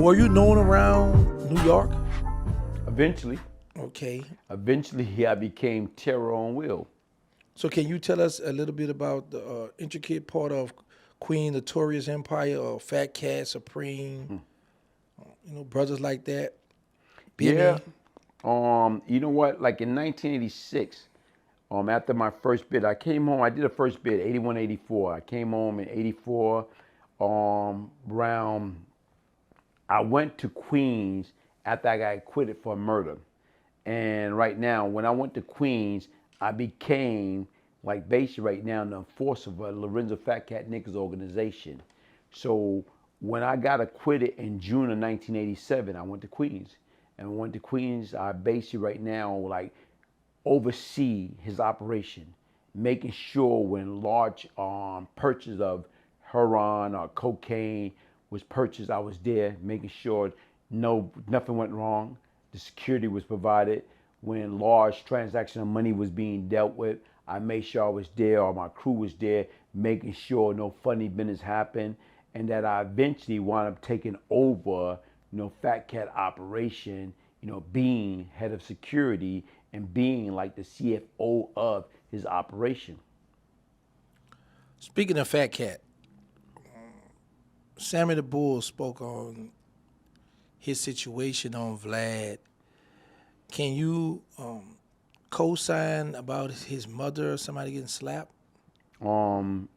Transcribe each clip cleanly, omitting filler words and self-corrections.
were you known around New York? Eventually, Okay. I became terror on wheel. So can you tell us a little bit about the intricate part of Queen Notorious Empire or Fat Cat Supreme, brothers like that, Yeah. Bimmy? You know what? Like in 1986, after my first bid, I came home. I did a first bid, 81, 84. I came home in 84. Around I went to Queens after I got acquitted for murder. And right now, when I went to Queens, I became like basically right now the enforcer of Lorenzo Fat Cat Nichols organization. So when I got acquitted in June of 1987, I went to Queens. And when I went to Queens, I basically right now like oversee his operation, making sure when large purchase of heroin or cocaine was purchased, I was there, making sure nothing went wrong. The security was provided. When large transaction of money was being dealt with, I made sure I was there or my crew was there, making sure no funny business happened, and that I eventually wound up taking over, Fat Cat operation, being head of security and being like the CFO of his operation. Speaking of Fat Cat, Sammy the Bull spoke on his situation on Vlad. Can you co-sign about his mother or somebody getting slapped? Um,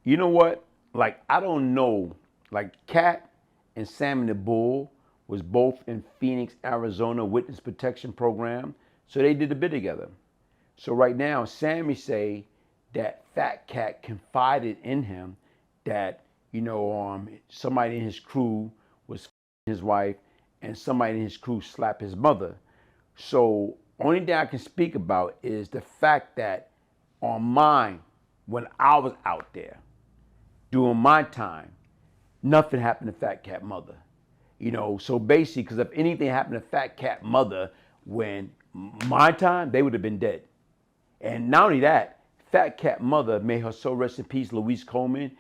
you know what? Like I don't know. Like Cat and Sammy the Bull was both in Phoenix, Arizona Witness Protection Program, so they did a bit together. So right now, Sammy say that Fat Cat confided in him that somebody in his crew was his wife and somebody in his crew slapped his mother. So only thing I can speak about is the fact that on mine, when I was out there doing my time, nothing happened to Fat Cat mother. So basically, because if anything happened to Fat Cat mother when my time, they would have been dead. And not only that, Fat Cat mother, may her soul rest in peace, Louise Coleman.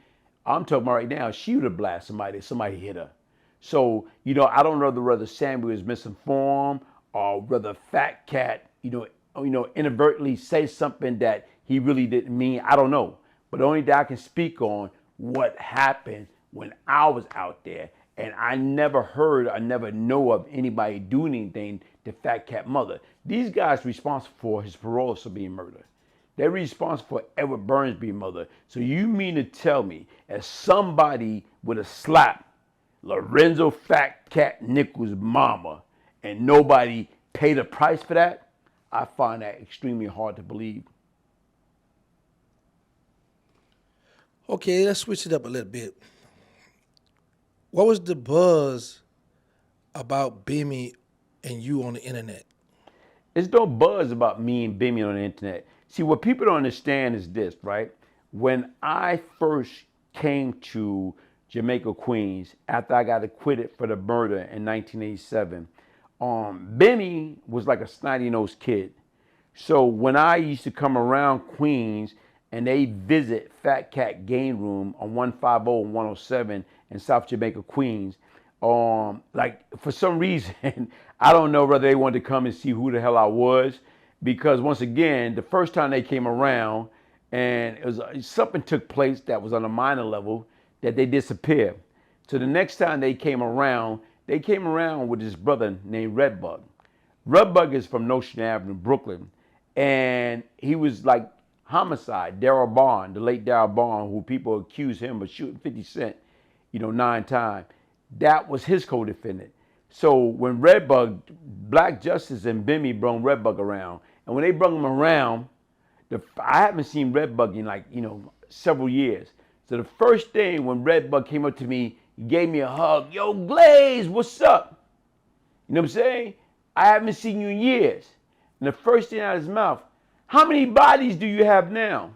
I'm talking about right now, she would have blasted somebody if somebody hit her. So, I don't know whether Sammy was misinformed or whether Fat Cat, inadvertently say something that he really didn't mean. I don't know. But the only thing I can speak on what happened when I was out there. And I never heard, I never know of anybody doing anything to Fat Cat mother. These guys responsible for his parole officer being murdered. They're responsible for Edward Burns being murdered. So you mean to tell me, as somebody would have slapped Lorenzo Fat Cat Nichols' mama and nobody paid a price for that? I find that extremely hard to believe. Okay, let's switch it up a little bit. What was the buzz about Bimmy and you on the internet? There's no buzz about me and Bimmy on the internet. See, what people don't understand is this, right? When I first came to Jamaica, Queens, after I got acquitted for the murder in 1987, Bimmy was like a snotty-nosed kid. So when I used to come around Queens and they visit Fat Cat Game Room on 150 and 107 in South Jamaica, Queens, like for some reason, I don't know whether they wanted to come and see who the hell I was, because once again, the first time they came around, and it was something took place that was on a minor level that they disappeared. So the next time they came around with this brother named Redbug. Redbug is from Notion Avenue, Brooklyn, and he was like homicide. Darryl Bond, the late Darryl Bond, who people accuse him of shooting 50 Cent, 9 times. That was his co-defendant. So when Redbug, Black Justice and Bimmy brung Redbug around, and when they brung him around, I haven't seen Redbug in like, several years. So the first thing when Redbug came up to me, he gave me a hug. Yo, Glaze, what's up? You know what I'm saying? I haven't seen you in years. And the first thing out of his mouth, how many bodies do you have now?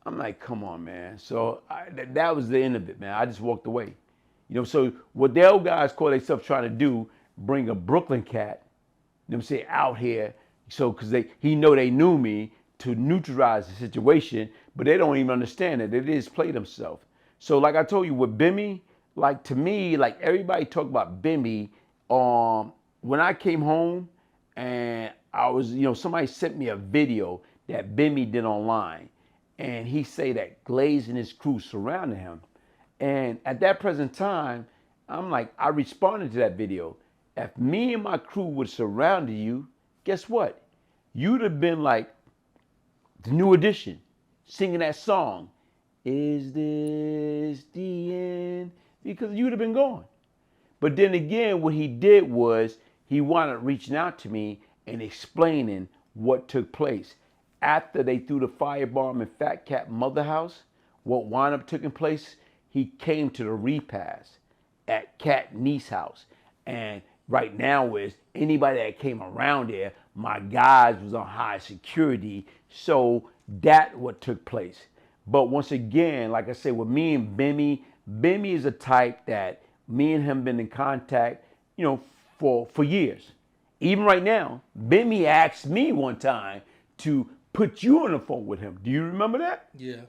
I'm like, come on, man. So that was the end of it, man. I just walked away. So what the old guys call themselves trying to do, bring a Brooklyn cat, out here, so because he know they knew me to neutralize the situation, but they don't even understand it. They just play themselves. So like I told you with Bimmy, like to me, like everybody talk about Bimmy. When I came home and I was, somebody sent me a video that Bimmy did online, and he say that Glaze and his crew surrounded him. And at that present time, I'm like, I responded to that video. If me and my crew would have surrounded you, guess what? You'd have been like the New Edition, singing that song, "Is this the end?" Because you'd have been gone. But then again, what he did was he wound up reaching out to me and explaining what took place. After they threw the firebomb in Fat Cat Mother House, what wound up taking place, he came to the repast at Cat Niece's house. And right now is anybody that came around there, my guys was on high security. So that what took place. But once again, like I said, with me and Bimmy, Bimmy is a type that me and him been in contact, for years. Even right now, Bimmy asked me one time to put you on the phone with him. Do you remember that? Yeah.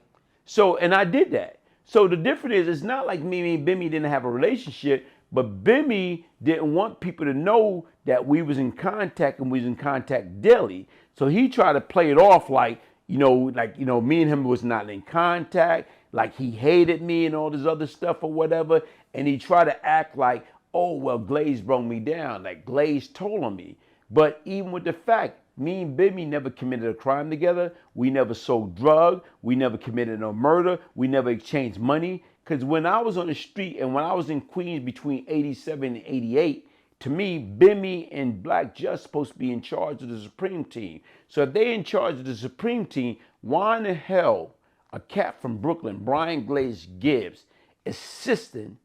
So, and I did that. So the difference is, it's not like me and Bimmy didn't have a relationship, but Bimmy didn't want people to know that we was in contact and we was in contact daily. So he tried to play it off like, me and him was not in contact, like he hated me and all this other stuff or whatever. And he tried to act like, oh, well, Glaze brought me down, like Glaze told on me. But even with the fact, me and Bimmy never committed a crime together. We never sold drugs. We never committed no murder. We never exchanged money. Because when I was on the street and when I was in Queens between 87 and 88, to me, Bimmy and Black Just supposed to be in charge of the Supreme Team. So if they in charge of the Supreme Team, why in the hell a cat from Brooklyn, Brian Glaze Gibbs, assisting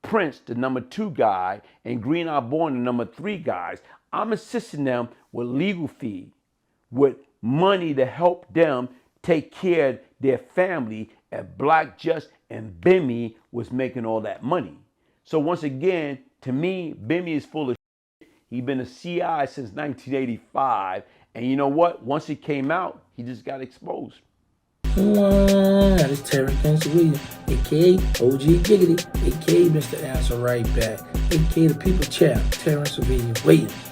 Prince, the number 2 guy, and Green Eye Born, the number 3 guys, I'm assisting them with legal fee, with money to help them take care of their family, and Black Just and Bimmy was making all that money. So once again, to me, Bimmy is full of shit. He's been a CI since 1985, and you know what? Once he came out, he just got exposed. That is Terrance Williams, a.k.a. OG Giggity, a.k.a. Mr. Answer Right Back, a.k.a. the People Champ, Terrance Williams.